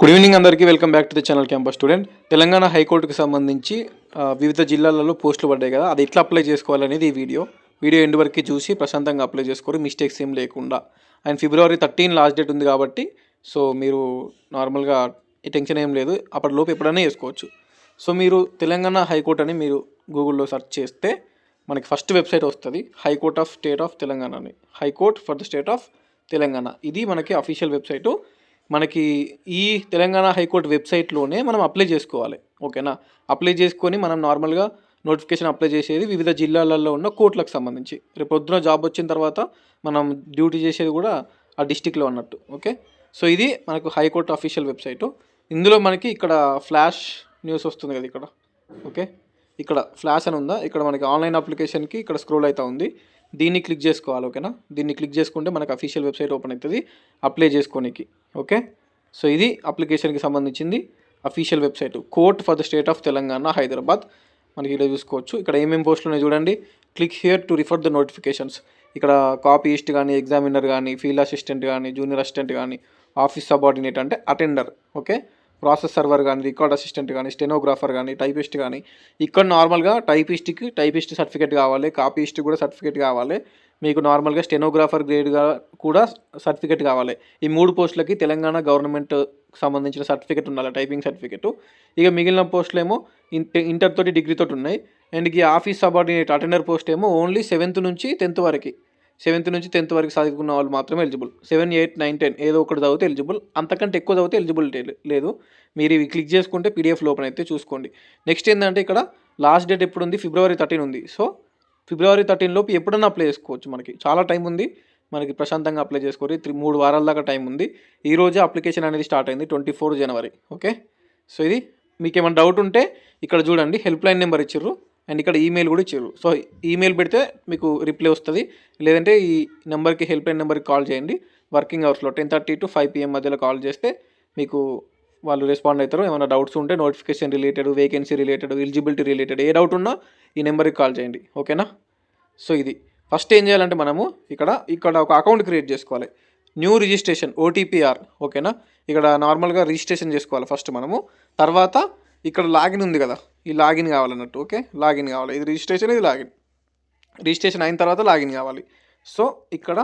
Good evening అందరికీ. Welcome back to the channel campus student. Telangana హైకోర్టుకు సంబంధించి వివిధ జిల్లాలలో పోస్టులు పడ్డాయి కదా, అది ఎట్లా అప్లై చేసుకోవాలనేది ఈ వీడియో ఎండ్ వరకు చూసి ప్రశాంతంగా అప్లై చేసుకోరు, మిస్టేక్స్ ఏం లేకుండా. అండ్ February 13 లాస్ట్ డేట్ ఉంది కాబట్టి సో మీరు నార్మల్గా టెన్షన్ ఏం లేదు, అప్పటిలోపు ఎప్పుడైనా చేసుకోవచ్చు. సో మీరు తెలంగాణ హైకోర్టు అని మీరు గూగుల్లో సెర్చ్ చేస్తే మనకి ఫస్ట్ వెబ్సైట్ వస్తుంది, high court of state of Telangana అని. High court for the state of Telangana, ఇది మనకి అఫీషియల్ వెబ్సైటు. మనకి ఈ తెలంగాణ హైకోర్టు వెబ్సైట్లోనే మనం అప్లై చేసుకోవాలి, ఓకేనా. అప్లై చేసుకొని మనం నార్మల్గా నోటిఫికేషన్ అప్లై చేసేది వివిధ జిల్లాలలో ఉన్న కోర్టులకు సంబంధించి. రేపు పొద్దున జాబ్ వచ్చిన తర్వాత మనం డ్యూటీ చేసేది కూడా ఆ డిస్టిక్లో అన్నట్టు, ఓకే. సో ఇది మనకు హైకోర్టు అఫీషియల్ వెబ్సైటు. ఇందులో మనకి ఇక్కడ ఫ్లాష్ న్యూస్ వస్తుంది కదా ఇక్కడ, ఓకే. ఇక్కడ ఫ్లాష్ అని ఉందా, ఇక్కడ మనకి ఆన్లైన్ అప్లికేషన్కి ఇక్కడ స్క్రోల్ అవుతూ ఉంది, దీన్ని క్లిక్ చేసుకోవాలి, ఓకేనా. దీన్ని క్లిక్ చేసుకుంటే మనకు అఫీషియల్ వెబ్సైట్ ఓపెన్ అవుతుంది అప్లై చేసుకోనికి, ఓకే. సో ఇది అప్లికేషన్కి సంబంధించింది official website, court for the state of Telangana Hyderabad. మనకి ఇలా చూసుకోవచ్చు, ఇక్కడ ఏమేమి పోస్టులు ఉన్నాయి చూడండి. Click here to refer the notifications. ఇక్కడ కాపీయిస్ట్ కానీ, ఎగ్జామినర్ కానీ, ఫీల్డ్ అసిస్టెంట్ కానీ, జూనియర్ అసిస్టెంట్ కానీ, ఆఫీస్ సబార్డినేట్ అంటే అటెండర్, ఓకే, ప్రాసెస్ సర్వర్ కానీ, రికార్డ్ అసిస్టెంట్ కానీ, స్టెనోగ్రాఫర్ కానీ, టైపిస్ట్ కానీ. ఇక్కడ నార్మల్గా టైపిస్ట్ సర్టిఫికేట్ కావాలి, కాపీయిస్ట్ కూడా సర్టిఫికేట్ కావాలి, మీకు నార్మల్గా స్టెనోగ్రాఫర్ గ్రేడ్గా కూడా సర్టిఫికేట్ కావాలి. ఈ 3 పోస్టులకి తెలంగాణ గవర్నమెంట్ సంబంధించిన సర్టిఫికేట్ ఉండాలి, టైపింగ్ సర్టిఫికేట్. ఇక మిగిలిన పోస్టులు ఏమో ఇంటర్ తోటి, డిగ్రీ తోటి ఉన్నాయి. అండ్ ఈ ఆఫీస్ సబార్డినేట్ అటెండర్ పోస్ట్ ఏమో ఓన్లీ 7th నుంచి 10th వరకు, 7th నుంచి 10th వరకు చదువుకున్న వాళ్ళు మాత్రమే ఎలిజిబుల్. 7, 8, 9, 10 ఏదో ఒకటి చదివితే ఎలిజిబుల్, అంతకంటే ఎక్కువ చదివితే ఎలిజిబిలిటీ లేదు. మీరు ఇవి క్లిక్ చేసుకుంటే పీడిఎఫ్ లోపల అయితే చూసుకోండి. నెక్స్ట్ ఏంటంటే ఇక్కడ లాస్ట్ డేట్ ఎప్పుడు ఉంది, February 13 ఉంది. సో February 13 లోపు ఎప్పుడన్నా అప్లై చేసుకోవచ్చు, మనకి చాలా టైం ఉంది, మనకి ప్రశాంతంగా అప్లై చేసుకోవాలి. 3 వారాల దాకా టైం ఉంది. ఈ రోజే అప్లికేషన్ అనేది స్టార్ట్ అయింది, 24 జనవరి, ఓకే. సో ఇది మీకు ఏమైనా డౌట్ ఉంటే ఇక్కడ చూడండి, హెల్ప్ లైన్ నెంబర్ ఇచ్చిర్రు అండ్ ఇక్కడ ఈమెయిల్ కూడా ఇచ్చారు. సో ఈమెయిల్ పెడితే మీకు రిప్లై వస్తుంది, లేదంటే ఈ నెంబర్కి, హెల్ప్ లైన్ నెంబర్కి కాల్ చేయండి. వర్కింగ్ అవర్స్లో 10:30 to 5 PM మధ్యలో కాల్ చేస్తే మీకు వాళ్ళు రెస్పాండ్ అవుతారు. ఏమైనా డౌట్స్ ఉంటే notification related, vacancy related, eligibility related ఏ డౌట్ ఉన్నా ఈ నెంబర్కి కాల్ చేయండి, ఓకేనా. సో ఇది ఫస్ట్ ఏం చేయాలంటే మనము ఇక్కడ ఒక అకౌంట్ క్రియేట్ చేసుకోవాలి, న్యూ రిజిస్ట్రేషన్ OTPR, ఓకేనా. ఇక్కడ నార్మల్గా రిజిస్ట్రేషన్ చేసుకోవాలి ఫస్ట్ మనము. తర్వాత ఇక్కడ లాగిన్ ఉంది కదా, ఈ లాగిన్ కావాలన్నట్టు, ఓకే. లాగిన్ కావాలి, ఇది రిజిస్ట్రేషన్, ఇది రిజిస్ట్రేషన్ అయిన తర్వాత లాగిన్ కావాలి. సో ఇక్కడ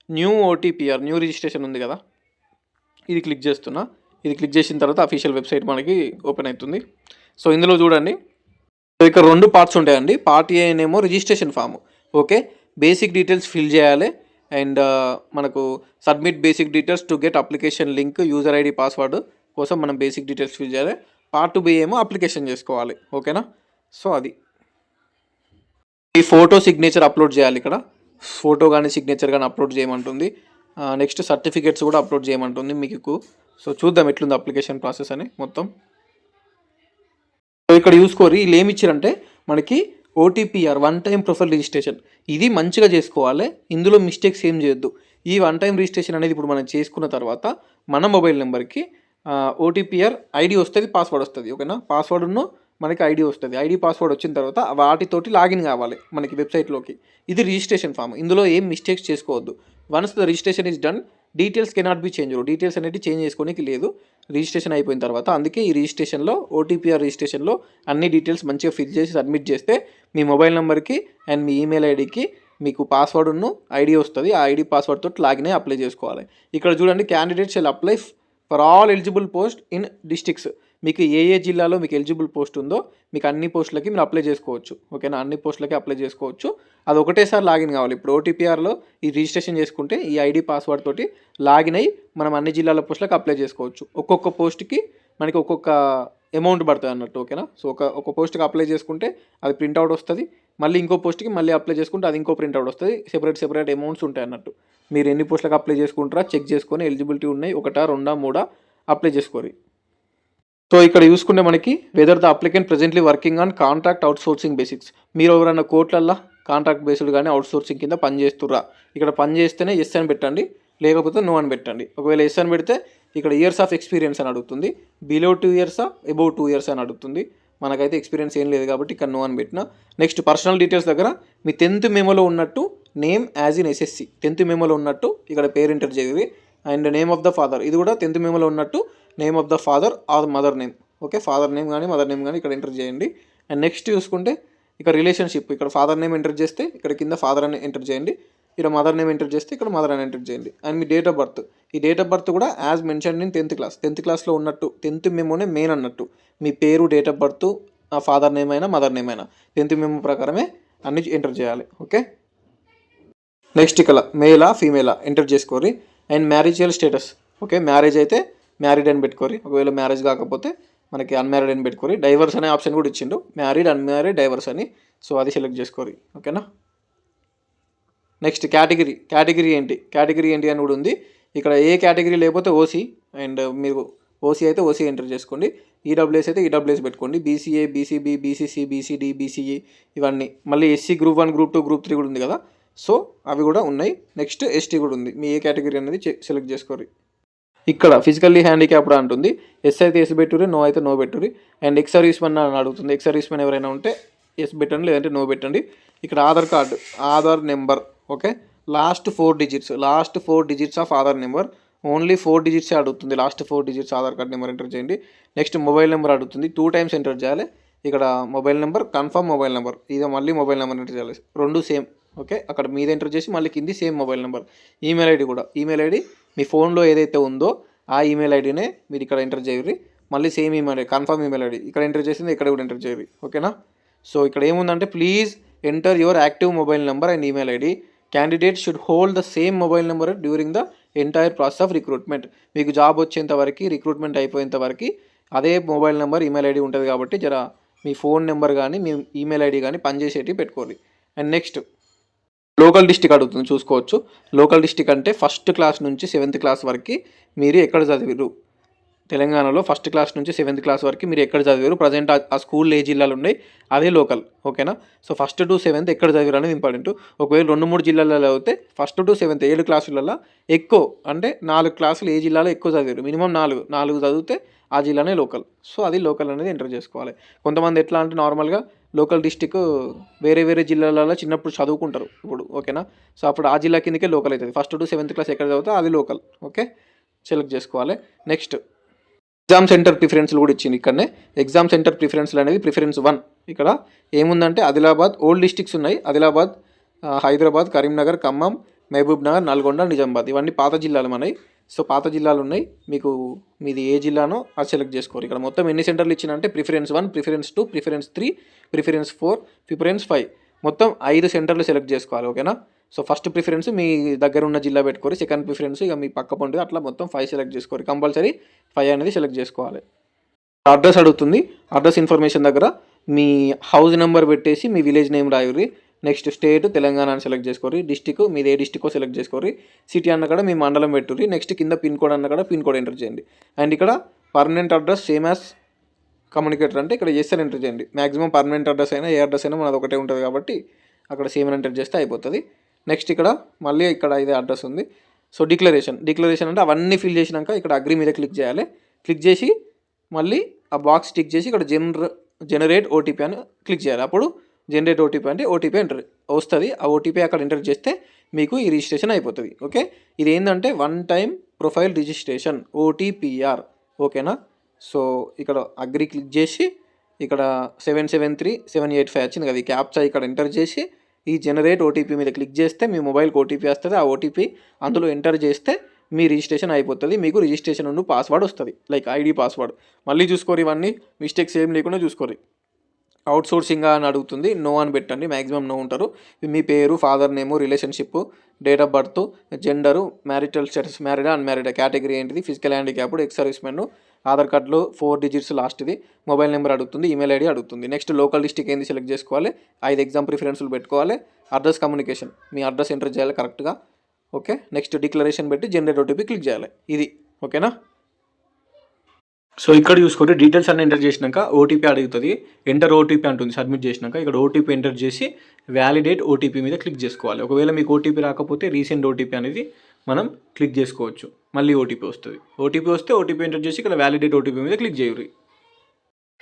న్యూ OTPR, న్యూ రిజిస్ట్రేషన్ ఉంది కదా, ఇది క్లిక్ చేస్తున్నా. ఇది క్లిక్ చేసిన తర్వాత అఫీషియల్ వెబ్సైట్ మనకి ఓపెన్ అవుతుంది. సో ఇందులో చూడండి, ఇక్కడ 2 పార్ట్స్ ఉంటాయండి. పార్ట్ ఏ ఏమో registration form, okay. Basic details fill చేయాలి అండ్ మనకు submit basic details to get application link, user ID, password కోసం మనం బేసిక్ డీటెయిల్స్ ఫిల్ చేయాలి. పార్ట్ బి ఏమో అప్లికేషన్ చేసుకోవాలి, ఓకేనా. సో అది ఈ ఫోటో సిగ్నేచర్ అప్లోడ్ చేయాలి, ఇక్కడ ఫోటో కానీ సిగ్నేచర్ కానీ అప్లోడ్ చేయమంటుంది. నెక్స్ట్ సర్టిఫికేట్స్ కూడా అప్లోడ్ చేయమంటుంది మీకు. సో చూద్దాం ఎట్లుంది అప్లికేషన్ ప్రాసెస్ అని మొత్తం. సో ఇక్కడ చూసుకోరి, వీళ్ళు ఏమి ఇచ్చారంటే మనకి OTPR, one time profile registration, ఇది మంచిగా చేసుకోవాలి, ఇందులో మిస్టేక్స్ ఏం చేయొద్దు. ఈ వన్ టైం రిజిస్ట్రేషన్ అనేది ఇప్పుడు మనం చేసుకున్న తర్వాత మన మొబైల్ నెంబర్కి OTPR ID వస్తుంది, పాస్వర్డ్ వస్తుంది, ఓకేనా. పాస్వర్డ్ను మనకి ID వస్తుంది, ID పాస్వర్డ్ వచ్చిన తర్వాత వాటితోటి లాగిన్ కావాలి మనకి వెబ్సైట్లోకి. ఇది రిజిస్ట్రేషన్ ఫామ్, ఇందులో ఏం మిస్టేక్స్ చేసుకోవద్దు. Once the registration is done, details cannot be change. Details అనేది చేంజ్ చేసుకోనికి లేదు రిజిస్ట్రేషన్ అయిపోయిన తర్వాత. అందుకే ఈ రిజిస్ట్రేషన్లో, OTPR రిజిస్ట్రేషన్లో అన్ని డీటెయిల్స్ మంచిగా ఫిల్ చేసి సబ్మిట్ చేస్తే మీ మొబైల్ నెంబర్కి అండ్ మీ ఈమెయిల్ ఐడికి మీకు పాస్వర్డ్ను ID వస్తుంది. ఆ ID పాస్వర్డ్ తోటి లాగిన్ అయ్యి అప్లై చేసుకోవాలి. ఇక్కడ చూడండి, candidate shall apply for all eligible post in districts. మీకు ఏ జిల్లాలో మీకు ఎలిజిబుల్ పోస్ట్ ఉందో మీకు అన్ని పోస్టులకి మీరు అప్లై చేసుకోవచ్చు, ఓకేనా. అన్ని పోస్టులకి అప్లై చేసుకోవచ్చు, అది ఒకటేసారి లాగిన్ కావాలి. ఇప్పుడు OTPRలో ఈ రిజిస్ట్రేషన్ చేసుకుంటే ఈ ID పాస్వర్డ్ తోటి లాగిన్ అయ్యి మనం అన్ని జిల్లాల పోస్టులకు అప్లై చేసుకోవచ్చు. ఒక్కొక్క పోస్ట్కి మనకి ఒక్కొక్క అమౌంట్ పడుతుంది అన్నట్టు, ఓకేనా. సో ఒక పోస్ట్కి అప్లై చేసుకుంటే అది ప్రింట్అవుట్ వస్తుంది, మళ్ళీ ఇంకో పోస్ట్కి మళ్ళీ అప్లై చేసుకుంటే అది ఇంకో ప్రింట్అవుట్ వస్తుంది. సెపరేట్ అమౌంట్స్ ఉంటాయి అన్నట్టు. మీరు ఎన్ని పోస్టులకు అప్లై చేసుకుంటారా చెక్ చేసుకొని, ఎలిజిబిలిటీ ఉన్నాయి 1, 2, 3 అప్లై చేసుకోరు. సో ఇక్కడ చూసుకుంటే మనకి whether the applicant presently working on contract outsourcing basics. మీరు ఎవరైనా కోర్టులల్లో కాంట్రాక్ట్ బేస్డ్ కానీ అవుట్సోర్సింగ్ కింద పని చేస్తుర్రా, ఇక్కడ పని చేస్తేనే ఎస్ అని పెట్టండి, లేకపోతే నో అని పెట్టండి. ఒకవేళ ఎస్ అని పెడితే ఇక్కడ ఇయర్స్ ఆఫ్ ఎక్స్పీరియన్స్ అని అడుగుతుంది, బిలో 2 years, అబౌవ్ 2 years అని అడుగుతుంది. మనకైతే ఎక్స్పీరియన్స్ ఏం లేదు కాబట్టి ఇక్కడ నో అని పెట్టిన. నెక్స్ట్ పర్సనల్ డీటెయిల్స్ దగ్గర మీ 10th మెమోలో ఉన్నట్టు name as in SSC, 10th మెమోలో ఉన్నట్టు ఇక్కడ పేరు ఎంటర్ చేయాలి. And name of the father, ఇది కూడా 10th మెమోలో ఉన్నట్టు name of the father or mother name. Okay, father name కానీ మదర్ నేమ్ కానీ ఇక్కడ ఎంటర్ చేయండి. అండ్ నెక్స్ట్ చూసుకుంటే ఇక్కడ రిలేషన్షిప్, ఇక్కడ ఫాదర్ నేమ్ ఎంటర్ చేస్తే ఇక్కడ కింద ఫాదర్ అని ఎంటర్ చేయండి, ఇక్కడ మదర్ నేమ్ ఎంటర్ చేస్తే ఇక్కడ మదర్ అని ఎంటర్ చేయండి. And me date of birth, ఈ డేట్ ఆఫ్ బర్త్ కూడా యాజ్ మెన్షన్ ఇన్ 10th క్లాస్లో ఉన్నట్టు 10th మెమోనే మెయిన్ అన్నట్టు. మీ పేరు, date of birth, father name అయినా మదర్ నేమ్ అయినా 10th మెమో ప్రకారమే అన్ని ఎంటర్ చేయాలి. ఓకే, నెక్స్ట్ ఇక్కడ మేలా ఫీమేలా ఎంటర్ చేసుకోరి. And marital status, okay marriage అయితే మ్యారీడ్ అని పెట్టుకోరి, ఒకవేళ మ్యారేజ్ కాకపోతే మనకి అన్మ్యారీడ్ అని పెట్టుకోరి. డైవర్స్ అనే ఆప్షన్ కూడా ఇచ్చిండు, మ్యారీడ్, అన్మ్యారీడ్, డైవర్స్ అని. సో అది సెలెక్ట్ చేసుకోరి. ఓకేనా. నెక్స్ట్ కేటగిరీ ఏంటి అని కూడా ఉంది. ఇక్కడ ఏ కేటగిరీ లేకపోతే ఓసీ, అండ్ మీరు ఓసీ అయితే ఓసీ ఎంటర్ చేసుకోండి, ఈడబ్ల్యూఎస్ అయితే ఈడబ్ల్యూఎస్ పెట్టుకోండి, BCA, BCB, BCC, BCD, BCE ఇవన్నీ. మళ్ళీ ఎస్సీ గ్రూప్ 1, గ్రూప్ 2, గ్రూప్ 3 కూడా ఉంది కదా, సో అవి కూడా ఉన్నాయి. నెక్స్ట్ ఎస్టీ కూడా ఉంది, మీ ఏ కేటగిరీ అనేది సెలెక్ట్ చేసుకోరు. ఇక్కడ ఫిజికల్లీ హ్యాండిక్యాప్డ్ అంటుంది, ఎస్ అయితే ఎస్ పెట్టుర్రి, నో అయితే నో పెట్టుర్రి. అండ్ ఎక్స్ సర్వీస్ మెన్ అని అడుగుతుంది, ఎక్స్ సర్వీస్ మెన్ ఎవరైనా ఉంటే ఎస్ పెట్టండి, లేదంటే నో పెట్టండి. ఇక్కడ Aadhaar card, Aadhaar number, okay last 4 digits of Aadhaar number, only 4 డిజిట్సే అడుగుతుంది, last 4 digits Aadhaar card number enter చేయండి. నెక్స్ట్ మొబైల్ నెంబర్ అడుగుతుంది, 2 టైమ్స్ ఎంటర్ చేయాలి. ఇక్కడ mobile number, confirm mobile number, ఇది మళ్ళీ మొబైల్ నెంబర్ ఎంటర్ చేయాలి, 2 సేమ్. ఓకే, అక్కడ మీద ఎంటర్ చేసి మళ్ళీ కింది same mobile number. Email ID కూడా, ఈమెయిల్ ఐడి మీ ఫోన్లో ఏదైతే ఉందో ఆ ఈమెయిల్ ఐడినే మీరు ఇక్కడ ఎంటర్ చేయరు. మళ్ళీ same email ID, confirm email ID ఇక్కడ ఎంటర్ చేసింది ఇక్కడ కూడా ఎంటర్ చేయరు. ఓకేనా. సో ఇక్కడ ఏముందంటే please enter your active mobile number and email ID. Candidate should hold the same mobile number during the entire process of recruitment. మీకు job వచ్చేంత వరకు, రిక్రూట్మెంట్ అయిపోయేంత వరకు అదే మొబైల్ నెంబర్, ఈమెయిల్ ఐడి ఉంటుంది కాబట్టి జర మీ ఫోన్ నెంబర్ కానీ మీ ఈమెయిల్ ఐడి కానీ పనిచేసేటివి పెట్టుకోండి. అండ్ నెక్స్ట్ లోకల్ డిస్టిక్ అడుగుతుంది, చూసుకోవచ్చు. లోకల్ డిస్టిక్ అంటే 1st క్లాస్ నుంచి 7th క్లాస్ వరకు మీరు ఎక్కడ చదివారు, తెలంగాణలో 1st క్లాస్ నుంచి 7th క్లాస్ వరకు మీరు ఎక్కడ చదివారు, ప్రజెంట్ ఆ స్కూల్ ఏ జిల్లాలు ఉన్నాయి అదే లోకల్. ఓకేనా. సో 1st to 7th ఎక్కడ చదివారు అనేది ఇంపార్టెంట్. ఒకవేళ 2-3 జిల్లాలలో అయితే 1st to 7th 7 క్లాసులలో ఎక్కువ, అంటే 4 క్లాసులు ఏ జిల్లాలో ఎక్కువ చదివారు, మినిమం 4 చదివితే ఆ జిల్లానే లోకల్. సో అది లోకల్ అనేది ఎంటర్ చేసుకోవాలి. కొంతమంది ఎట్లా అంటే నార్మల్గా లోకల్ డిస్టిక్ వేరే జిల్లాలలో చిన్నప్పుడు చదువుకుంటారు ఇప్పుడు. ఓకేనా. సో అప్పుడు ఆ జిల్లా కిందకే లోకల్ అవుతుంది. 1st to 7th క్లాస్ ఎక్కడ చదివితే అది లోకల్. ఓకే, సెలెక్ట్ చేసుకోవాలి. నెక్స్ట్ ఎగ్జామ్ సెంటర్ ప్రిఫరెన్స్లు కూడా ఇచ్చింది ఇక్కడనే. ఎగ్జామ్ సెంటర్ ప్రిఫరెన్స్లు అనేది ప్రిఫరెన్స్ 1. ఇక్కడ ఏముందంటే ఆదిలాబాద్, ఓల్డ్ డిస్టిక్స్ ఉన్నాయి, ఆదిలాబాద్, హైదరాబాద్, కరీంనగర్, ఖమ్మం, మహబూబ్ నగర్, నల్గొండ, నిజామాబాద్, ఇవన్నీ పాత జిల్లాలు మనవి. సో పాత జిల్లాలు ఉన్నాయి, మీకు మీది ఏ జిల్లానో అది సెలెక్ట్ చేసుకోరు. ఇక్కడ మొత్తం ఎన్ని సెంటర్లు ఇచ్చినంటే preference 1, preference 2, preference 3, preference 4, preference 5, మొత్తం 5 సెంటర్లు సెలెక్ట్ చేసుకోవాలి. ఓకేనా. సో ఫస్ట్ ప్రిఫరెన్స్ మీ దగ్గర ఉన్న జిల్లా పెట్టుకోరు, సెకండ్ ప్రిఫరెన్స్ ఇక మీ పక్క పండుగ, అట్లా మొత్తం 5 సెలెక్ట్ చేసుకోరు. కంపల్సరీ 5 అనేది సెలెక్ట్ చేసుకోవాలి. అడ్రస్ అడుగుతుంది, అడ్రస్ ఇన్ఫర్మేషన్ దగ్గర మీ హౌస్ నెంబర్ పెట్టేసి మీ విలేజ్ నేమ్ రాయుర్రి. నెక్స్ట్ స్టేట్ తెలంగాణ అని సెలెక్ట్ చేసుకోరి. డిస్టిక్ మీది ఏ డిస్టికో సెలెక్ట్ చేసుకోరి. సిటీ అన్న కూడా మీ మండలం పెట్టుర్రి. నెక్స్ట్ కింద పిన్ కోడ్ అన్న కూడా పిన్ కోడ్ ఎంటర్ చేయండి. అండ్ ఇక్కడ permanent address same as communicator అంటే ఇక్కడ ఎస్ అని ఎంటర్ చేయండి. మ్యాక్సిమం పర్మనెంట్ అడ్రస్ అయినా ఏ అడ్రస్ అయినా మనది ఒకటే ఉంటుంది కాబట్టి అక్కడ సేమ్ అని ఎంటర్ చేస్తే అయిపోతుంది. నెక్స్ట్ ఇక్కడ మళ్ళీ ఇక్కడ ఇదే అడ్రస్ ఉంది. సో డిక్లరేషన్ అంటే అవన్నీ ఫిల్ చేసినాక ఇక్కడ అగ్రి మీద క్లిక్ చేయాలి. క్లిక్ చేసి మళ్ళీ ఆ బాక్స్ టిక్ చేసి ఇక్కడ జనరేట్ ఓటీపీ అని క్లిక్ చేయాలి. అప్పుడు జనరేట్ ఓటీపీ అంటే ఓటీపీ ఎంటర్ వస్తుంది. ఆ ఓటీపీ అక్కడ ఎంటర్ చేస్తే మీకు ఈ రిజిస్ట్రేషన్ అయిపోతుంది. ఓకే, ఇది ఏంటంటే 1 టైం ప్రొఫైల్ రిజిస్ట్రేషన్ ఓటీపీఆర్. ఓకేనా. సో ఇక్కడ అగ్రి క్లిక్ చేసి ఇక్కడ 773785 వచ్చింది కదా, ఈ క్యాప్చా ఇక్కడ ఎంటర్ చేసి ఈ జనరేట్ ఓటీపీ మీద క్లిక్ చేస్తే మీ మొబైల్కి ఓటీపీ వస్తుంది. ఆ ఓటీపీ అందులో ఎంటర్ చేస్తే మీ రిజిస్ట్రేషన్ అయిపోతుంది. మీకు రిజిస్ట్రేషన్ ఉన్న పాస్వర్డ్ వస్తుంది, లైక్ ఐడి పాస్వర్డ్. మళ్ళీ చూసుకోరు, ఇవన్నీ మిస్టేక్స్ ఏం లేకుండా చూసుకోరు. అవుట్ సోర్సింగ్ అని అడుగుతుంది, నో అని పెట్టండి, మ్యాక్సిమం నో ఉంటారు. మీ పేరు, father name, relationship, date of birth, gender, marital status, మ్యారీడా అన్మ్యారీడా, కేటగిరీ ఏంటిది, physical handicapped, ex service men, Aadhaar కార్డులో 4 డిజిట్స్ లాస్ట్ది, మొబైల్ నెంబర్ అడుగుతుంది, ఈమెయిల్ ఐడి అడుగుతుంది. నెక్స్ట్ లోకల్ డిస్టిక్ ఏంది సెలెక్ట్ చేసుకోవాలి, 5 ఎగ్జామ్ ప్రిఫరెన్స్లు పెట్టుకోవాలి. అడ్రస్ కమ్యూనికేషన్, మీ అడ్రస్ ఎంటర్ చేయాలి కరెక్ట్గా. ఓకే, నెక్స్ట్ డిక్లరేషన్ పెట్టి జనరేట్ ఓటీపీ క్లిక్ చేయాలి. ఇది ఓకేనా. సో ఇక్కడ చూసుకుంటే డీటెయిల్స్ అన్నీ ఎంటర్ చేసినాక ఓటీపీ అడుగుతుంది. ఎంటర్ ఓటీపీ అంటుంది సబ్మిట్ చేసినాక. ఇక్కడ ఓటీపీ ఎంటర్ చేసి వ్యాలిడేట్ ఓటీపీ మీద క్లిక్ చేసుకోవాలి. ఒకవేళ మీకు ఓటీపీ రాకపోతే రీసెంట్ ఓటీపీ అనేది మనం క్లిక్ చేసుకోవచ్చు. మళ్ళీ ఓటీపీ వస్తుంది. ఓటీపీ వస్తే ఓటీపీ ఎంటర్ చేసి ఇక్కడ వ్యాలిడేట్ ఓటీపీ మీద క్లిక్ చేయుర్రి.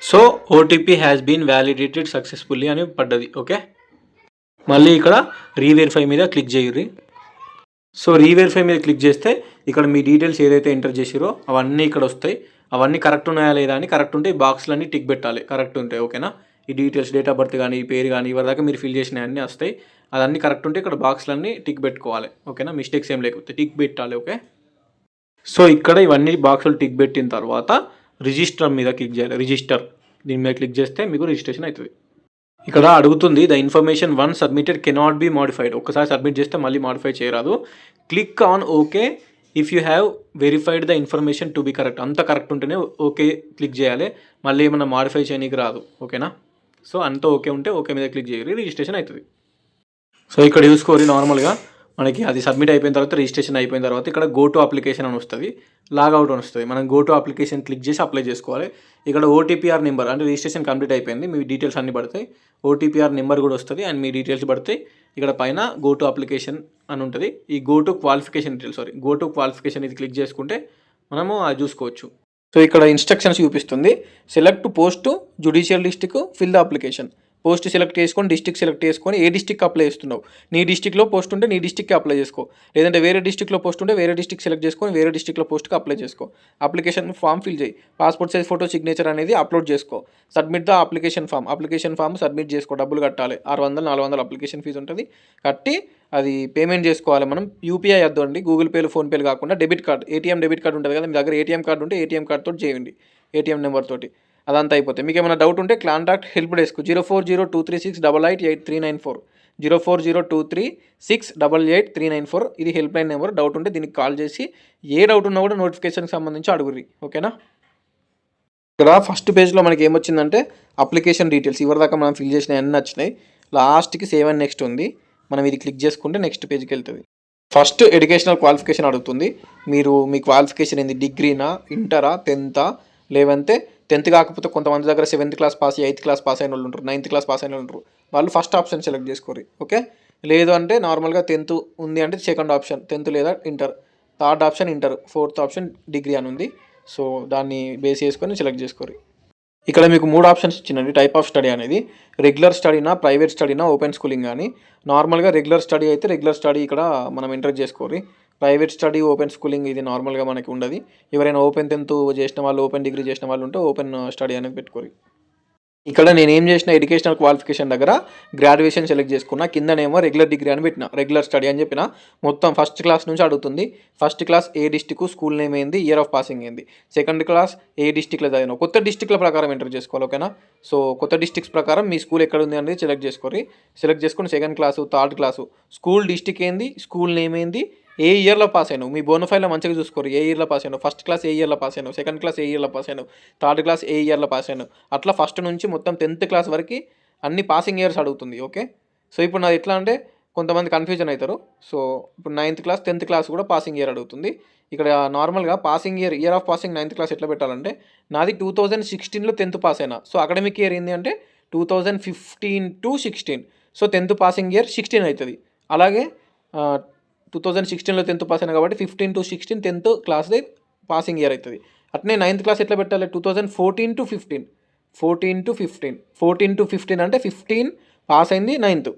So OTP has been validated successfully అని పడ్డది. ఓకే, మళ్ళీ ఇక్కడ రీవెరిఫై మీద క్లిక్ చేయుర్రి. సో రీవెరిఫై మీద క్లిక్ చేస్తే ఇక్కడ మీ డీటెయిల్స్ ఏదైతే ఎంటర్ చేసిరో అవన్నీ ఇక్కడ వస్తాయి. అవన్నీ కరెక్ట్ ఉన్నాయా లేదా అని, కరెక్ట్ ఉంటే ఈ బాక్స్లన్నీ టిక్ పెట్టాలి కరెక్ట్ ఉంటాయి. ఓకేనా, ఈ డీటెయిల్స్ డేట్ ఆఫ్ బర్త్ కానీ ఈ పేరు కానీ ఇవరి దాకా మీరు ఫిల్ చేసినవి అన్నీ వస్తాయి. అదన్నీ కరెక్ట్ ఉంటే ఇక్కడ బాక్స్లన్నీ టిక్ పెట్టుకోవాలి. ఓకేనా, మిస్టేక్స్ ఏం లేకపోతే టిక్ పెట్టాలి. ఓకే, సో ఇక్కడ ఇవన్నీ బాక్సులు టిక్ పెట్టిన తర్వాత రిజిస్టర్ మీద క్లిక్ చేయాలి. రిజిస్టర్ దీని మీద క్లిక్ చేస్తే మీకు రిజిస్ట్రేషన్ అవుతుంది. ఇక్కడ అడుగుతుంది the information one submitted cannot be modified. ఒకసారి సబ్మిట్ చేస్తే మళ్ళీ మోడిఫై చేయరాదు. Click on okay if you have verified the information to be correct. అంత కరెక్ట్ ఉంటేనే ఓకే క్లిక్ చేయాలి, మళ్ళీ ఏమైనా మోడిఫై చేయడానికి రాదు. ఓకేనా, సో అంత ఓకే ఉంటే ఓకే మీద క్లిక్ చేయాలి, రిజిస్ట్రేషన్ అవుతుంది. సో ఇక్కడ చూసుకోవాలి, నార్మల్గా మనకి అది సబ్మిట్ అయిపోయిన తర్వాత రిజిస్ట్రేషన్ అయిపోయిన తర్వాత ఇక్కడ గో టు అప్లికేషన్ అని వస్తుంది, లాగౌట్ అని వస్తుంది. మనం గో టు అప్లికేషన్ క్లిక్ చేసి అప్లై చేసుకోవాలి. ఇక్కడ ఓటీపీఆర్ నెంబర్ అంటే రిజిస్ట్రేషన్ కంప్లీట్ అయిపోయింది, మీ డీటెయిల్స్ అన్ని పడతాయి. ఓటీపీఆర్ నెంబర్ కూడా వస్తుంది అండ్ మీ డీటెయిల్స్ పడతాయి. ఇక్కడ పైన గో టు అప్లికేషన్ అని ఉంటుంది. ఈ go to qualification details go to qualification ఇది క్లిక్ చేసుకుంటే మనము అది చూసుకోవచ్చు. సో ఇక్కడ ఇన్స్ట్రక్షన్స్ చూపిస్తుంది. Select post judicial district, fill the application. Post select చేసుకొని డిస్ట్రిక్ట్ సెలెక్ట్ చేసుకొని ఏ డిస్ట్రిక్ట్ అప్లై చేస్తున్నావు, నీ డిస్ట్రిక్ట్లో పోస్ట్ ఉంటే నీ డిస్ట్రిక్ట్కి అప్లై చేసుకో, లేదంటే వేరే డిస్ట్రిక్ట్లో పోస్ట్ ఉంటే వేరే డిస్ట్రిక్ట్ సెలెక్ట్ చేసుకొని వేరే డిస్ట్రిక్ట్లో పోస్ట్కి అప్లై చేసుకో. అప్లికేషన్ ఫామ్ ఫిల్ చేయి, పాస్పోర్ట్ సైజ్ ఫోటో సిగ్నేచర్ అనేది అప్లోడ్ చేసుకో, submit the application form submit చేసుకో. డబ్బులు కట్టాలి, 600 400 అప్లికేషన్ ఫీజు ఉంటుంది, కట్టి అది పేమెంట్ చేసుకోవాలి. మనం యూపీఐ వద్దండి, గూగుల్ పేలు ఫోన్పేలు కాకుండా debit card, ATM debit card ఉంటుంది కదా, మీ దగ్గర ఏటీఎం కార్డు ఉంటే ఏటీఎం కార్డ్ తోటి చేయండి, ఏటీఎం నెంబర్ తోటి. అదంతా అయిపోతే మీకు ఏమైనా డౌట్ ఉంటే కాంటాక్ట్ హెల్ప్ డెస్క్ 040236889394 040236889394. ఇది హెల్ప్ లైన్ నెంబర్. డౌట్ ఉంటే దీనికి కాల్ చేసి ఏ డౌట్ ఉన్నా కూడా నోటిఫికేషన్కి సంబంధించి అడుగుర్రి. ఓకేనా, ఇక్కడ ఫస్ట్ పేజ్లో మనకి ఏమొచ్చిందంటే అప్లికేషన్ డీటెయిల్స్ ఇవరిదాకా మనం ఫిల్ చేసినవి అన్నీ వచ్చినాయి. లాస్ట్కి సేవ్ అండ్ నెక్స్ట్ ఉంది, మనం ఇది క్లిక్ చేసుకుంటే నెక్స్ట్ పేజ్కి వెళ్తుంది. ఫస్ట్ ఎడ్యుకేషనల్ క్వాలిఫికేషన్ అడుగుతుంది. మీరు మీ క్వాలిఫికేషన్ ఏంది, డిగ్రీనా, ఇంటరా, 10th, లేదంటే 10th కాకపోతే కొంతమంది దగ్గర 7th class pass 8th class pass అయిన వాళ్ళు ఉంటారు, 9th క్లాస్ పాస్ అయిన వాళ్ళు ఉంటారు. వాళ్ళు ఫస్ట్ ఆప్షన్ సెలెక్ట్ చేసుకోరు. ఓకే, లేదు అంటే నార్మల్గా 10th ఉంది అంటే సెకండ్ ఆప్షన్ 10th లేదా inter, third option inter, fourth option degree అని ఉంది. సో దాన్ని బేస్ చేసుకొని సెలెక్ట్ చేసుకోరు. ఇక్కడ మీకు 3 ఆప్షన్స్ ఇచ్చిందండి టైప్ ఆఫ్ స్టడీ అనేది. రెగ్యులర్ స్టడీనా, ప్రైవేట్ స్టడీనా, ఓపెన్ స్కూలింగ్ కానీ. నార్మల్గా రెగ్యులర్ స్టడీ అయితే రెగ్యులర్ స్టడీ ఇక్కడ మనం ఎంటర్ చేసుకోరు. ప్రైవేట్ స్టడీ, ఓపెన్ స్కూలింగ్ ఇది నార్మల్గా మనకి ఉండదు. ఎవరైనా ఓపెన్ 10th చేసిన వాళ్ళు, ఓపెన్ డిగ్రీ చేసిన వాళ్ళు ఉంటే ఓపెన్ స్టడీ అనేది పెట్టుకోరు. ఇక్కడ నేను ఏం చేసిన, ఎడ్యుకేషనల్ క్వాలిఫికేషన్ దగ్గర గ్రాడ్యుయేషన్ సెలెక్ట్ చేసుకున్నా, కిందనేమో రెగ్యులర్ డిగ్రీ అని పెట్టిన, రెగ్యులర్ స్టడీ అని చెప్పిన. మొత్తం ఫస్ట్ క్లాస్ నుంచి అడుగుతుంది. ఫస్ట్ క్లాస్ ఏ డిస్టిక్, స్కూల్ నేమ్ ఏంది, ఇయర్ ఆఫ్ పాసింగ్ ఏంది. సెకండ్ క్లాస్ ఏ డిస్టిక్లో చదివినా, కొత్త డిస్టిక్ల ప్రకారం ఎంటర్ చేసుకోవాలి. ఓకేనా, సో కొత్త డిస్టిక్స్ ప్రకారం మీ స్కూల్ ఎక్కడ ఉంది అనేది సెలెక్ట్ చేసుకోరి. సెలెక్ట్ చేసుకుని second class, third class, school district ఏంది, స్కూల్ నేమ్ ఏంది, ఏ ఇయర్లో పాస్ అయినావు, మీ బోనఫైల్లో మంచిగా చూసుకోరు. ఏ ఇయర్లో పాస్ అయినావు, ఫస్ట్ క్లాస్ ఏ ఇయర్లో పాస్ అయినావు, సెకండ్ క్లాస్ ఏ ఇయర్లో పాస్ అయినావు, థర్డ్ క్లాస్ ఏ ఇయర్లో పాస్ అయినావు, అట్లా ఫస్ట్ నుంచి మొత్తం 10th క్లాస్ వరకు అన్ని పాసింగ్ ఇయర్స్ అడుగుతుంది. ఓకే, సో ఇప్పుడు నాది ఎట్లా అంటే కొంతమంది కన్ఫ్యూజన్ అవుతారు. సో ఇప్పుడు 9th క్లాస్ 10th క్లాస్ కూడా పాసింగ్ ఇయర్ అడుగుతుంది. ఇక్కడ నార్మల్గా passing year of passing 9th class ఎట్లా పెట్టాలంటే, నాది 2016లో 10th పాస్ అయినా, సో అకాడమిక్ ఇయర్ ఏంటి అంటే 2015 to 16, so 10th passing year 16 అవుతుంది. అలాగే 2016లో 10th పాస్ అయినా కాబట్టి 15 to 16 10th క్లాస్దే పాసింగ్ ఇయర్ అవుతుంది. అట్నే 9th క్లాస్ ఎట్లా పెట్టాలి, 2014 to 15, 14 to 15 అంటే 15 పాస్ అయింది 9th,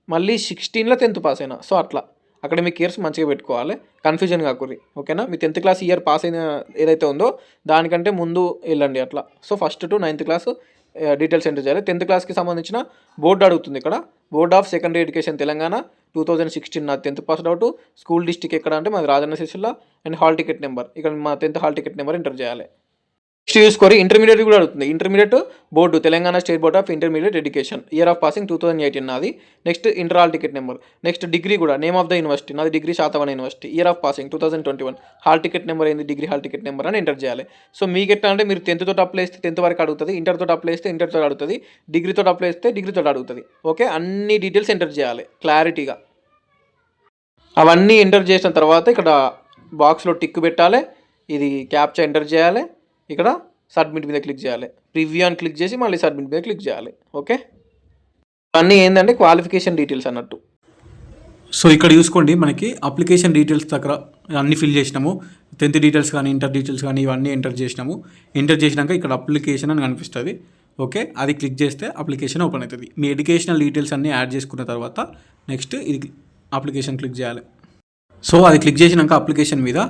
మళ్ళీ 16లో 10th పాస్ అయినా. సో అట్లా అకాడమిక్ ఇయర్స్ మంచిగా పెట్టుకోవాలి, కన్ఫ్యూజన్ కాకూరి. ఓకేనా, మీ 10th క్లాస్ ఇయర్ పాస్ అయిన ఏదైతే ఉందో దానికంటే ముందు వెళ్ళండి అట్లా. So first to 9th class details enter చేయాలి. 10th క్లాస్కి సంబంధించిన బోర్డు అడుగుతుంది. ఇక్కడ board of secondary education Telangana 2016 నా 10th passed out. School district ఎక్కడ అంటే మాది Rajanna Sircilla and hall ticket number, ఇక్కడ మా 10th hall ticket number enter చేయాలి. నెక్స్ట్ చూసుకొని ఇంటర్మీడియట్ కూడా అడుగుతుంది. Intermediate board Telangana state board of intermediate education, year of passing 2018 నాది. Next inter hall ticket number. Next degree కూడా నేమ్ ఆఫ్ ద యూనివర్సిటీ, నాది degree Satavahana university, year of passing 2021, hall ticket number ఏంది, degree hall ticket number అని enter చేయాలి. So మీకు ఎట్లా అంటే మీరు 10th తోటి అప్లై చేస్తే 10th వరకు అడుగుతుంది, ఇంటర్ తోటి అప్లై చేస్తే ఇంటర్ తోటి అడుగుతుంది, డిగ్రీ తోటి అప్లై చేస్తే డిగ్రీ తోటి అడుగుతుంది. ఓకే, అన్ని డీటెయిల్స్ ఎంటర్ చేయాలి క్లారిటీగా. అవన్నీ ఎంటర్ చేసిన తర్వాత ఇక్కడ బాక్స్లో టిక్ పెట్టాలి, ఇది క్యాప్చా ఎంటర్ చేయాలి, ఇక్కడ సబ్మిట్ మీద క్లిక్ చేయాలి, ప్రివ్యూ అని క్లిక్ చేసి మళ్ళీ సబ్మిట్ మీద క్లిక్ చేయాలి. ఓకే, అన్నీ ఏంటంటే క్వాలిఫికేషన్ డీటెయిల్స్ అన్నట్టు. సో ఇక్కడ చూసుకోండి, మనకి అప్లికేషన్ డీటెయిల్స్ దగ్గర అన్నీ ఫిల్ చేసినాము. 10th డీటెయిల్స్ కానీ ఇంటర్ డీటెయిల్స్ కానీ ఇవన్నీ ఎంటర్ చేసినాము. ఎంటర్ చేసినాక ఇక్కడ అప్లికేషన్ అని కనిపిస్తుంది. ఓకే, అది క్లిక్ చేస్తే అప్లికేషన్ ఓపెన్ అవుతుంది. మీ ఎడ్యుకేషనల్ డీటెయిల్స్ అన్నీ యాడ్ చేసుకున్న తర్వాత నెక్స్ట్ ఇది అప్లికేషన్ క్లిక్ చేయాలి. సో అది క్లిక్ చేసినాక అప్లికేషన్ మీద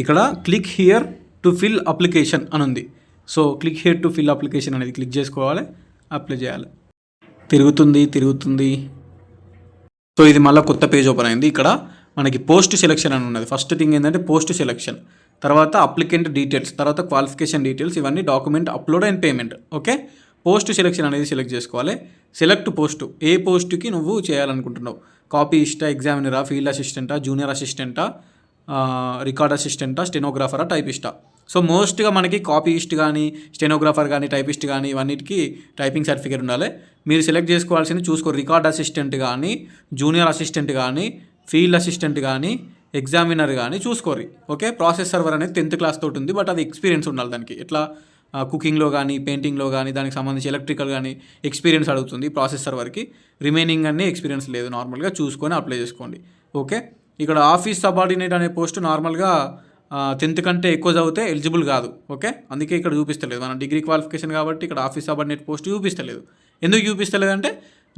ఇక్కడ click here to fill application అని ఉంది. So click here to fill application అనేది క్లిక్ చేసుకోవాలి, అప్లై చేయాలి. తిరుగుతుంది. సో ఇది మళ్ళీ కొత్త పేజ్ ఓపెన్ అయింది. ఇక్కడ మనకి పోస్ట్ సెలెక్షన్ అని ఉన్నది. ఫస్ట్ థింగ్ ఏంటంటే పోస్ట్ సెలెక్షన్, తర్వాత అప్లికెంట్ డీటెయిల్స్, తర్వాత క్వాలిఫికేషన్ డీటెయిల్స్, ఇవన్నీ document upload and payment. Okay, post selection అనేది సెలెక్ట్ చేసుకోవాలి. సెలెక్ట్ పోస్ట్, ఏ పోస్ట్కి నువ్వు చేయాలనుకుంటున్నావు, కాపీయిస్టా, ఎగ్జామినరా, ఫీల్డ్ అసిస్టెంటా, జూనియర్ అసిస్టెంటా, రికార్డ్ అసిస్టెంటా, స్టెనోగ్రాఫరా, టైపిస్టా. సో మోస్ట్గా మనకి కాపీయిస్ట్ కానీ, స్టెనోగ్రాఫర్ కానీ, టైపిస్ట్ కానీ ఇవన్నిటికీ టైపింగ్ సర్టిఫికేట్ ఉండాలి. మీరు సెలెక్ట్ చేసుకోవాల్సింది చూసుకో, రికార్డ్ అసిస్టెంట్ కానీ, జూనియర్ అసిస్టెంట్ కానీ, ఫీల్డ్ అసిస్టెంట్ కానీ, ఎగ్జామినర్ కానీ చూసుకోరు. ఓకే, ప్రాసెస్ సర్వర్ అనేది 10th క్లాస్ తోటి ఉంది, బట్ అది ఎక్స్పీరియన్స్ ఉండాలి దానికి. ఎట్లా కుకింగ్లో కానీ, పెయింటింగ్లో కానీ, దానికి సంబంధించి ఎలక్ట్రికల్ కానీ ఎక్స్పీరియన్స్ అడుగుతుంది ప్రాసెస్ సర్వర్కి. రిమైనింగ్ అన్నీ ఎక్స్పీరియన్స్ లేదు, నార్మల్గా చూసుకొని అప్లై చేసుకోండి. ఓకే, ఇక్కడ ఆఫీస్ సబార్డినేట్ అనే పోస్ట్ నార్మల్గా 10th కంటే ఎక్కువ చదివితే ఎలిజిబుల్ కాదు. ఓకే, అందుకే ఇక్కడ చూపిస్తలేదు. మన డిగ్రీ క్వాలిఫికేషన్ కాబట్టి ఇక్కడ ఆఫీస్ సబార్డినేట్ పోస్ట్ చూపిస్తలేదు. ఎందుకు చూపిస్తలేదు అంటే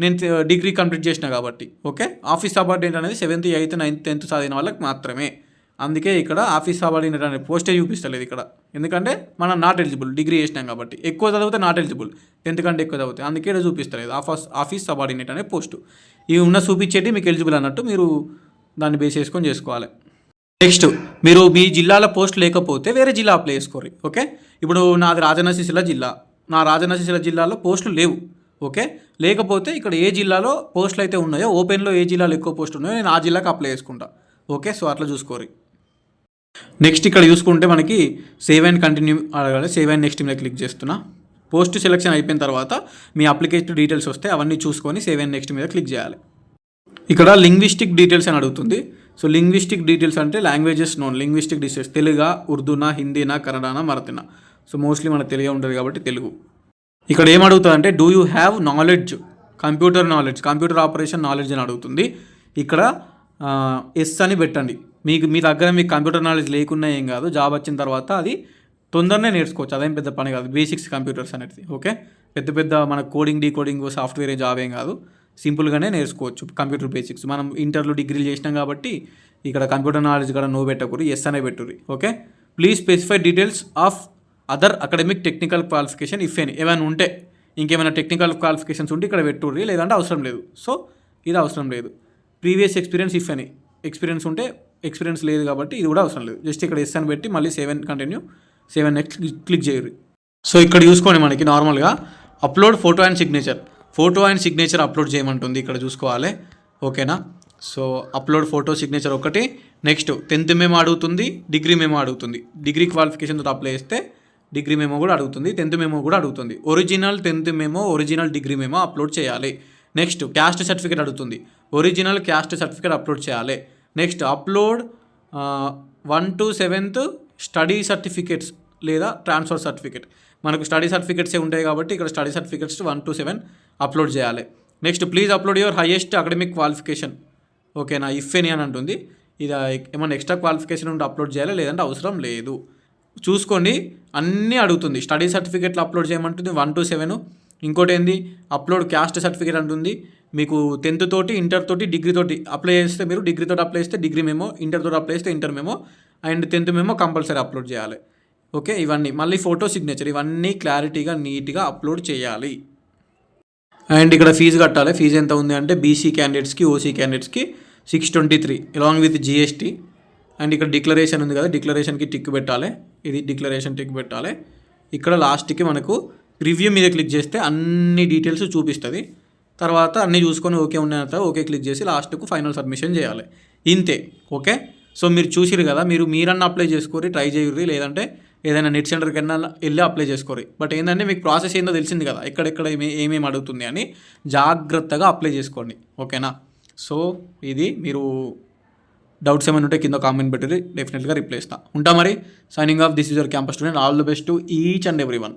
నేను డిగ్రీ కంప్లీట్ చేసిన కాబట్టి. ఓకే, ఆఫీస్ సబార్డినేట్ అనేది 7th, 8th, 9th, 10th చదివిన వాళ్ళకి మాత్రమే. అందుకే ఇక్కడ ఆఫీస్ సబార్డినేట్ అనే పోస్టే చూపిస్తలేదు ఇక్కడ, ఎందుకంటే మనం నాట్ ఎలిజిబుల్, డిగ్రీ చేసినాం కాబట్టి. ఎక్కువ చదివితే నాట్ ఎలిజిబుల్, 10th కంటే ఎక్కువ చదివితే, అందుకే ఇక్కడ చూపిస్తలేదు ఆఫీస్ సబార్డినేట్ అనే పోస్టు. ఇవి ఉన్న చూపించేటి మీకు ఎలిజిబుల్ అన్నట్టు మీరు దాన్ని బేస్ చేసుకొని చేసుకోవాలి. నెక్స్ట్, మీరు మీ జిల్లాలో పోస్ట్ లేకపోతే వేరే జిల్లా అప్లై చేసుకోరు. ఓకే, ఇప్పుడు నాది రాజన్న సిరిసిల్ల జిల్లా, నా రాజన్న సిరిసిల్ల జిల్లాలో పోస్టులు లేవు. ఓకే, లేకపోతే ఇక్కడ ఏ జిల్లాలో పోస్టులు అయితే ఉన్నాయో, ఓపెన్లో ఏ జిల్లాలో ఎక్కువ పోస్టులు ఉన్నాయో నేను ఆ జిల్లాకి అప్లై చేసుకుంటా. ఓకే, సో అట్లా చూసుకోరు. నెక్స్ట్ ఇక్కడ చూసుకుంటే మనకి సేవ్ అండ్ కంటిన్యూ అడగాలి. సేవ్ అండ్ నెక్స్ట్ మీద క్లిక్ చేస్తున్నా. పోస్ట్ సెలెక్షన్ అయిపోయిన తర్వాత మీ అప్లికేషన్ డీటెయిల్స్ వస్తే అవన్నీ చూసుకొని సేవ్ అండ్ నెక్స్ట్ మీద క్లిక్ చేయాలి. ఇక్కడ లింగ్విస్టిక్ డీటెయిల్స్ అని అడుగుతుంది. సో లింగ్విస్టిక్ డీటెయిల్స్ అంటే లాంగ్వేజెస్ నోన్, లింగ్విస్టిక్ డీటెయిల్స్ తెలుగా, ఉర్దూనా, హిందీనా, కన్నడనా, మరాఠీనా. సో మోస్ట్లీ మనకు తెలుగు ఉంటుంది కాబట్టి తెలుగు. ఇక్కడ ఏం అడుగుతుంది అంటే do you have knowledge, computer knowledge, computer operation knowledge అని అడుగుతుంది. ఇక్కడ ఎస్ అని పెట్టండి. మీ దగ్గర మీకు కంప్యూటర్ నాలెడ్జ్ లేకున్నా ఏం కాదు, జాబ్ వచ్చిన తర్వాత అది తొందరనే నేర్చుకోవచ్చు, అదేం పెద్ద పని కాదు. బేసిక్స్ కంప్యూటర్స్ అనేది. ఓకే, పెద్ద మన కోడింగ్, డీకోడింగ్, సాఫ్ట్వేర్ జాబ్ ఏం కాదు, సింపుల్గానే నేర్చుకోవచ్చు కంప్యూటర్ బేసిక్స్. మనం ఇంటర్లో డిగ్రీలు చేసినాం కాబట్టి ఇక్కడ కంప్యూటర్ నాలెడ్జ్ కూడా నో పెట్టకూరి, ఎస్ అనే పెట్టుర్రి. Okay, please specify details of other academic technical qualification if any. ఏమైనా ఉంటే, ఇంకేమైనా టెక్నికల్ క్వాలిఫికేషన్స్ ఉంటే ఇక్కడ పెట్టుర్రి, లేదంటే అవసరం లేదు. సో ఇది అవసరం లేదు. Previous experience if any, experience ఉంటే, ఎక్స్పీరియన్స్ లేదు కాబట్టి ఇది కూడా అవసరం లేదు. జస్ట్ ఇక్కడ ఎస్ అని పెట్టి మళ్ళీ 7 కంటిన్యూ, 7 నెక్స్ట్ క్లిక్ చేయరు. సో ఇక్కడ చూసుకోండి, మనకి నార్మల్గా upload photo and signature, photo and signature upload చేయమంటుంది. ఇక్కడ చూసుకోవాలి. ఓకేనా, సో అప్లోడ్ ఫోటో సిగ్నేచర్ ఒకటి. నెక్స్ట్ 10th మెమో అడుగుతుంది, డిగ్రీ మెమో అడుగుతుంది. డిగ్రీ క్వాలిఫికేషన్తో అప్లై చేస్తే డిగ్రీ మెమో కూడా అడుగుతుంది, 10th మెమో కూడా అడుగుతుంది. Original 10th memo, original degree memo upload చేయాలి. నెక్స్ట్ క్యాస్ట్ సర్టిఫికేట్ అడుగుతుంది, ఒరిజినల్ క్యాస్ట్ సర్టిఫికేట్ అప్లోడ్ చేయాలి. Next upload 1 to 7th study certificates లేదా ట్రాన్స్ఫర్ సర్టిఫికేట్. మనకు స్టడీ సర్టిఫికేట్సే ఉంటాయి కాబట్టి ఇక్కడ స్టడీ సర్టిఫికేట్స్ 1 to 7 అప్లోడ్ చేయాలి. Next please upload your highest academic qualification. ఓకేనా, ఇఫ్ ఎనీ అని అంటుంది. ఇది ఏమన్నా ఎక్స్ట్రా క్వాలిఫికేషన్ ఉంటే అప్లోడ్ చేయాలి, లేదంటే అవసరం లేదు. చూసుకోండి, అన్నీ అడుగుతుంది. స్టడీ సర్టిఫికేట్లు అప్లోడ్ చేయమంటుంది 1 to 7. ఇంకోటి ఏంది, అప్లోడ్ క్యాస్ట్ సర్టిఫికేట్ అంటుంది. మీకు 10th తోటి, ఇంటర్ తోటి, డిగ్రీ తోటి అప్లై చేస్తే మీరు డిగ్రీ తోటి అప్లై చేస్తే డిగ్రీ మెమో, ఇంటర్ తోటి అప్లై చేస్తే inter memo, and 10th memo compulsory upload చేయాలి. ఓకే, ఇవన్నీ మళ్ళీ ఫోటో సిగ్నేచర్, ఇవన్నీ క్లారిటీగా నీట్గా అప్లోడ్ చేయాలి. అండ్ ఇక్కడ ఫీజు కట్టాలి. ఫీజు ఎంత ఉంది అంటే బీసీ క్యాండిడేట్స్కి, ఓసీ క్యాండిడేట్స్కి 623 అలాంగ్ విత్ జిఎస్టీ. అండ్ ఇక్కడ డిక్లరేషన్ ఉంది కదా, డిక్లరేషన్కి టిక్ పెట్టాలి. ఇది డిక్లరేషన్ టిక్ పెట్టాలి. ఇక్కడ లాస్ట్కి మనకు రివ్యూ మీద క్లిక్ చేస్తే అన్ని డీటెయిల్స్ చూపిస్తుంది. తర్వాత అన్నీ చూసుకొని ఓకే ఉన్నాయంత ఓకే క్లిక్ చేసి లాస్ట్కు ఫైనల్ సబ్మిషన్ చేయాలి. ఇంతే. ఓకే, సో మీరు చూసిరు కదా, మీరన్నా అప్లై చేసుకోరి, ట్రై చేయరు, లేదంటే ఏదైనా నెట్ సెంటర్కి వెళ్ళి అప్లై చేసుకోరు. బట్ ఏంటంటే మీకు ప్రాసెస్ ఏందో తెలిసింది కదా, ఎక్కడెక్కడ ఏమేమి అడుగుతుంది అని జాగ్రత్తగా అప్లై చేసుకోండి. ఓకేనా, సో ఇది మీరు డౌట్స్ ఏమైనా ఉంటే కింద కామెంట్ పెట్టి డెఫినెట్గా రిప్లై ఇస్తాను. ఉంటా మరి. Signing off, this is your campus student. All the best to each and every one.